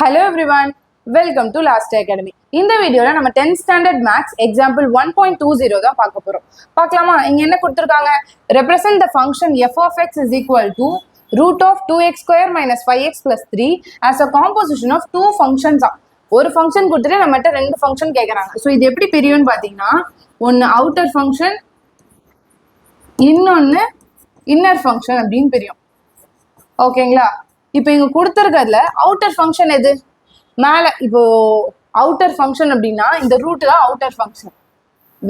Hello everyone, welcome to Last Academy. இந்த வீடியோல நம்ம 10th standard maths example 1.20 தான் பார்க்க போறோம். பார்க்கலாமா? இங்க என்ன கொடுத்திருக்காங்க? Represent the function f of x is equal to root of 2x square minus 5x plus 3 as a composition of two functions. ஒரு ஃபங்க்ஷன் கொடுத்துட்டு நம்மகிட்ட ரெண்டு ஃபங்க்ஷன் கேட்குறாங்க. ஸோ இது எப்படி பிரியும்னு பார்த்தீங்கன்னா, ஒன்று அவுட்டர் ஃபங்க்ஷன், இன்னொன்று இன்னர் ஃபங்க்ஷன் அப்படின்னு பிரியும். ஓகேங்களா? இப்போ இங்க கொடுத்துருக்கிறதுல அவுட்டர் ஃபங்க்ஷன் எது? மேலே இப்போ அவுட்டர் ஃபங்க்ஷன் அப்படின்னா இந்த ரூட் தான் அவுட்டர் ஃபங்க்ஷன்,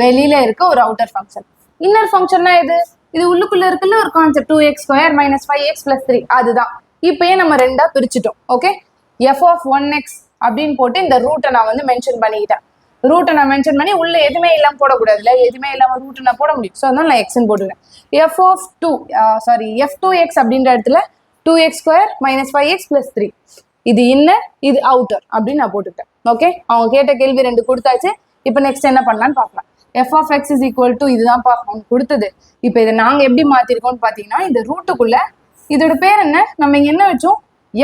வெளியில இருக்க ஒரு அவுட்டர் ஃபங்க்ஷன். இன்னர் ஃபங்க்ஷன்னா எது? இது உள்ளுக்குள்ள இருக்குல்ல ஒரு concept, 2x square minus 5x plus 3, அதுதான். இப்பயே நம்ம ரெண்டா பிரிச்சுட்டோம். ஓகே, f of 1x அப்படின்னு போட்டு இந்த ரூட்டை நான் வந்து மென்ஷன் பண்ணிக்கிட்டேன். ரூட்டை நான் மென்ஷன் பண்ணி உள்ள எதுவுமே இல்லாம போடக்கூடாது இல்லை, எதுவுமே இல்லாம ரூட்டை நான் போட முடியும். ஸோ அதனால நான் எக்ஸ்ன்னு போட்டுக்கிறேன். f2x அப்படின்ற இடத்துல 2x square minus 5x plus 3, இது இன்னர், இது அவுட்டர் அப்படின்னு நான் போட்டுட்டேன். ஓகே, அவங்க கேட்ட கேள்வி ரெண்டு கொடுத்தாச்சு. இப்போ நெக்ஸ்ட் என்ன பண்ணலான்னு பார்க்கலாம். f of x is equal to இதுதான் அவங்க கொடுத்தது. இப்போ இதை நாங்கள் எப்படி மாற்றிருக்கோம்னு பார்த்தீங்கன்னா, இந்த ரூட்டுக்குள்ள இதோட பேர் என்ன, நம்ம இங்கே என்ன வச்சோம்,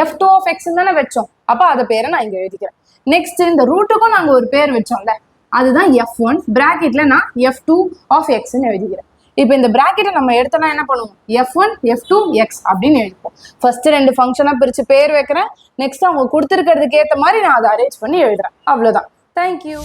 f2 of x தானே வச்சோம். அப்போ அதை பேரை நான் இங்கே எழுதிக்கிறேன். நெக்ஸ்ட் இந்த ரூட்டுக்கும் நாங்கள் ஒரு பேர் வச்சோம்ல, அதுதான் f1, பிராக்கெட்ல நான் f2 of xன்னு எழுதிக்கிறேன். இப்போ இந்த பிராக்கெட்டை நம்ம எடுத்தோம்னா என்ன பண்ணுவோம், f1 f2 x அப்படின்னு எழுதிப்போம். ஃபர்ஸ்ட் ரெண்டு ஃபங்க்ஷனாக பிரித்து பேர் வைக்கிறேன். நெக்ஸ்ட் அவங்க கொடுத்துருக்கிறதுக்கு ஏற்ற மாதிரி நான் அதை அரேஞ்ச் பண்ணி எழுதுறேன். அவ்வளோதான். தேங்க்யூ.